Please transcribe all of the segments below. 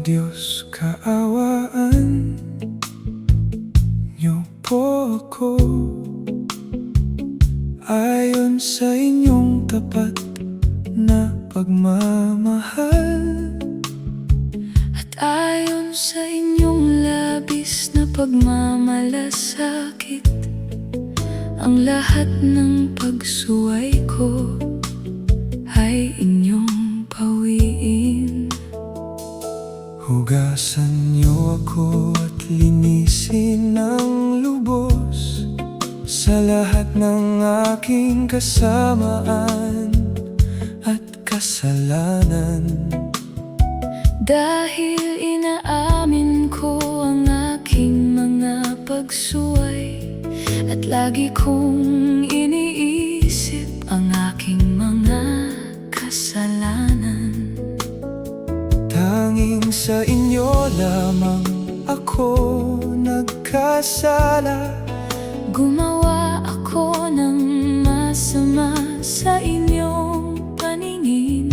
Diyos, kaawaan niyo po ako ayon sa inyong tapat na pagmamahal at ayon sa inyong labis na pagmamalasakit. Ang lahat ng pagsuway ko ay inyong pawiin. Hugasan niyo ako at linisin ng lubos sa lahat ng aking kasamaan at kasalanan. Dahil inaamin ko ang aking mga pagsuway at lagi kong iniisip ang aking mga kasalanan. Tanging sa inyo lamang ako nagkasala. Gumawa ako ng masama sa inyong paningin.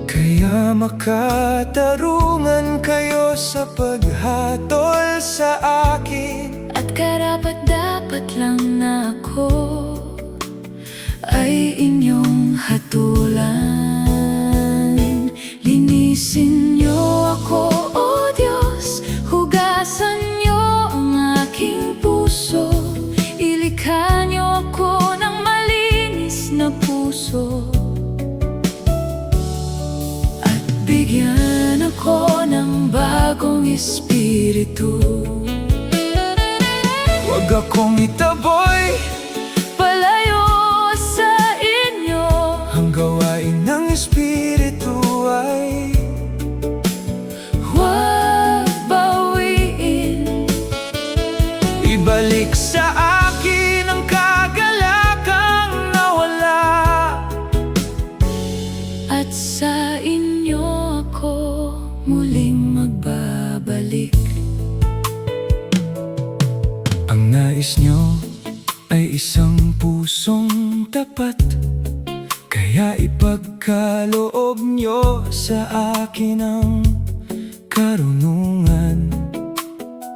Kaya makatarungan kayo sa paghatol sa akin. At karapat-dapat lang na ako ay inyong hatulan. Linisin niyo ako, O Diyos, hugasan niyo ang aking puso. Ilikha niyo ako ng malinis na puso. At bigyan ako ng bagong espiritu. Huwag akong itaboy, Palayo sa inyo. ang gawain ng espiritu ay Huwag bawiin. ibalik sa akin ang kagalakang nawala. At sa inyo ako muling magbabalik. Ang nais nyo ay isang pusong tapat, kaya ipagkaloob nyo sa akin ang karunungan.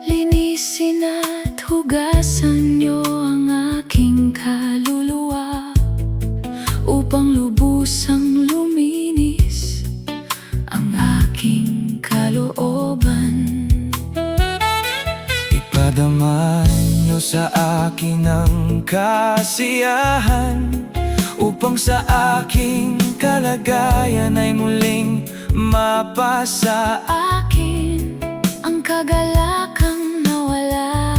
Linisin at hugasan niyo ang aking kaluluwa upang lubusang luminis ang aking kalooban. Ipadama nyo sa akin ang kasiyahan upang sa aking kalagayan ay muling mapasa. Akin ang kagalakang nawala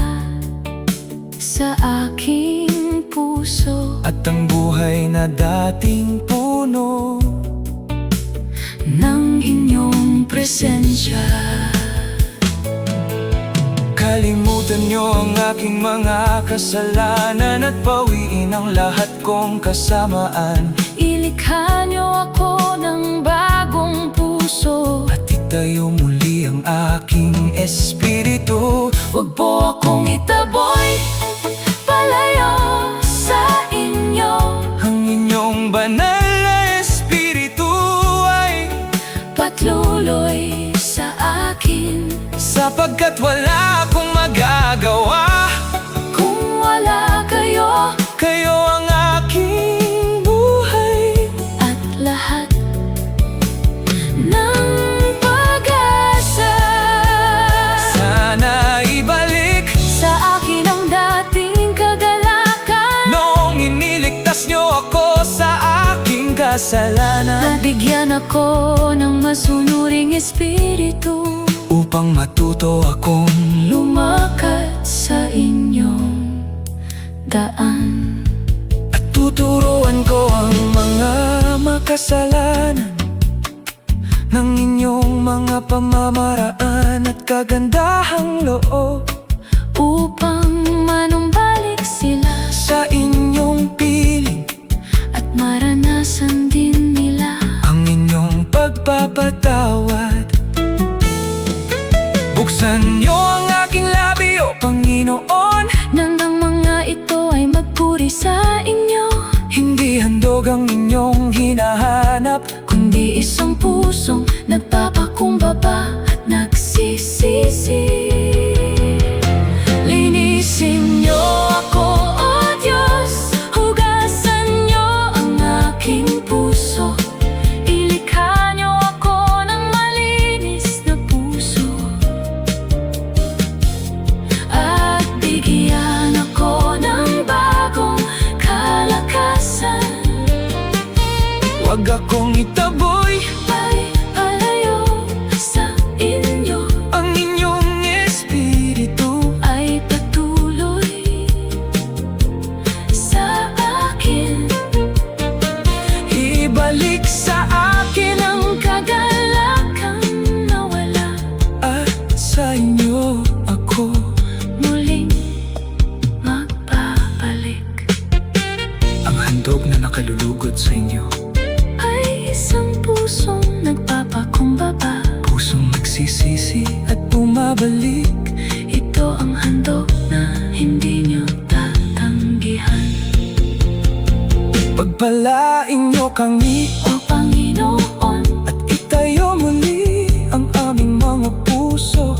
sa aking puso. At ang buhay na dating puno Ng inyong presensya. kalimutan nyo ang aking mga kasalanan at bawiin ang lahat kong kasamaan. Ilikha niyo ako ng bagong puso. At itayo muli ang aking espiritu. Huwag po akong itaboy, palayo sa inyo. Ang inyong banal na espiritu ay Patluloy sa akin. sapagkat wala akong magagawa. Kung wala kayo Kayo ang aking buhay. at lahat ng pag-asa. Sana ibalik Sa akin ang dating kagalakan. noong iniligtas nyo ako sa aking kasalanan, At bigyan ako ng masunuring espiritu upang matuto akong lumakad sa inyong daan. at tuturuan ko ang mga makasalanan ng inyong mga pamamaraan at kagandahang loob, Upang manumbalik sila sa inyong piling at maranasan din nila ang inyong pagpapatawad. Buksan niyo ang aking labi, O Panginoon, nang ang mga ito ay magpuri sa inyo. hindi handog ang inyong hinahanap, Kundi isang pusong nagpapakumbaba pakumbaba at nagsisisi. Linisin niyo ako, O Diyos, hugasan niyo ang aking puso. Ilikha niyo ako ng malinis na puso, at bigyan ako ng bagong kalakasan. Huwag akong itaboy, Ay palayo sa inyo, ang inyong espiritu ay patuloy sa akin. ibalik sa akin Ang kagalakang nawala, at sa inyo ako muling magbabalik. ang handog na nakalulugod sa inyo. Ay isang pusong nagpapakumbaba, Pusong nagsisisi at bumabalik. ito ang handog na hindi niyo tatanggihan. Pagpalain niyo kami O Panginoon, at itayo muli ang aming mga puso